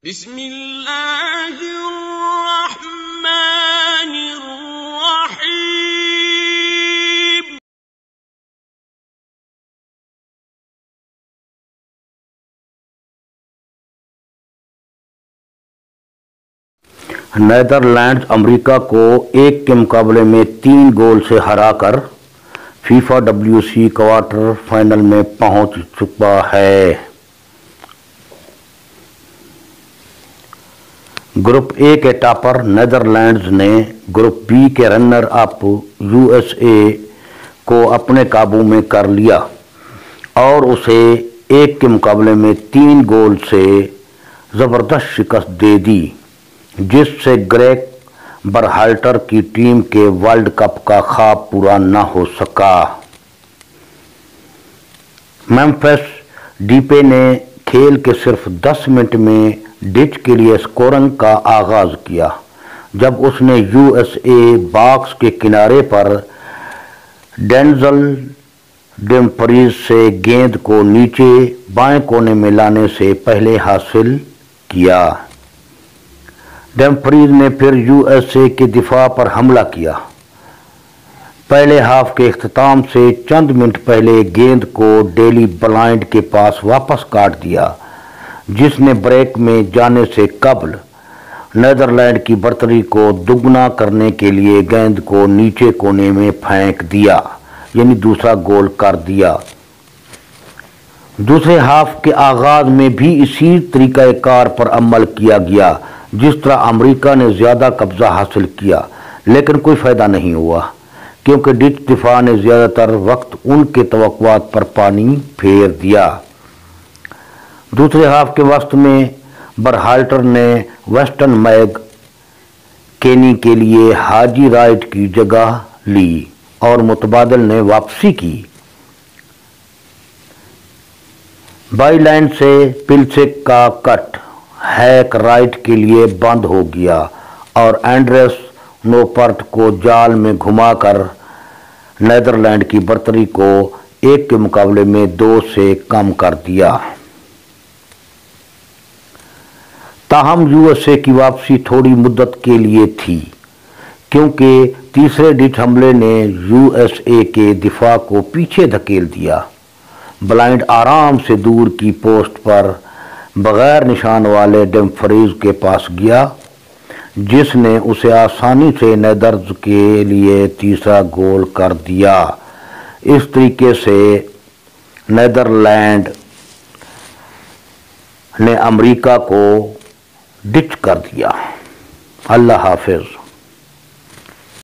बिस्मिल्लाहिर्रहमानिर्रहीम। Netherlands America को 1 के मुकाबले में 3 गोल से हराकर फीफा WC क्वार्टर फाइनल में पहुंच चुका है। ग्रुप ए के टॉपर नीदरलैंड्स ने ग्रुप बी के रनर अप USA को अपने काबू में कर लिया और उसे 1 के मुकाबले में 3 गोल से ज़बरदस्त शिकस्त दे दी, जिससे ग्रेग बरहाल्टर की टीम के वर्ल्ड कप का ख्वाब पूरा न हो सका। मेम्फिस डिपे ने खेल के सिर्फ 10 मिनट में डिच के लिए स्कोरिंग का आगाज किया, जब उसने USA बॉक्स के किनारे पर डेंजल डमफ्रीज से गेंद को नीचे बाएं कोने में लाने से पहले हासिल किया। डमफ्रीज ने फिर USA के दिफा पर हमला किया। पहले हाफ के इख्तिताम से चंद मिनट पहले गेंद को डेली ब्लाइंड के पास वापस काट दिया, जिसने ब्रेक में जाने से कबल नीदरलैंड की बढ़तरी को दुगना करने के लिए गेंद को नीचे कोने में फेंक दिया, यानी दूसरा गोल कर दिया। दूसरे हाफ के आगाज में भी इसी तरीक़ाकार पर अमल किया गया, जिस तरह अमेरिका ने ज़्यादा कब्जा हासिल किया, लेकिन कोई फ़ायदा नहीं हुआ, क्योंकि डिच दिफा ने ज़्यादातर वक्त उनके तवक्कुआत पर पानी फेर दिया। दूसरे हाफ के वक्त में बरहाल्टर ने वेस्टन मैग केनी के लिए हाजी राइट की जगह ली और मुतबादिल ने वापसी की। बाईलाइन से पिल्सिक का कट हैक राइट के लिए बंद हो गया और एंड्रेस नोपर्ट को जाल में घुमाकर नीदरलैंड की बढ़तरी को 1 के मुकाबले में 2 से कम कर दिया। ताहम USA की वापसी थोड़ी मुद्दत के लिए थी, क्योंकि तीसरे डिच हमले ने USA के दिफा को पीछे धकेल दिया। ब्लाइंड आराम से दूर की पोस्ट पर बगैर निशान वाले डमफ्रीज के पास गया, जिसने उसे आसानी से नीदरलैंड्स के लिए तीसरा गोल कर दिया। इस तरीके से नीदरलैंड ने अमेरिका को डिच कर दिया। अल्लाह हाफिज।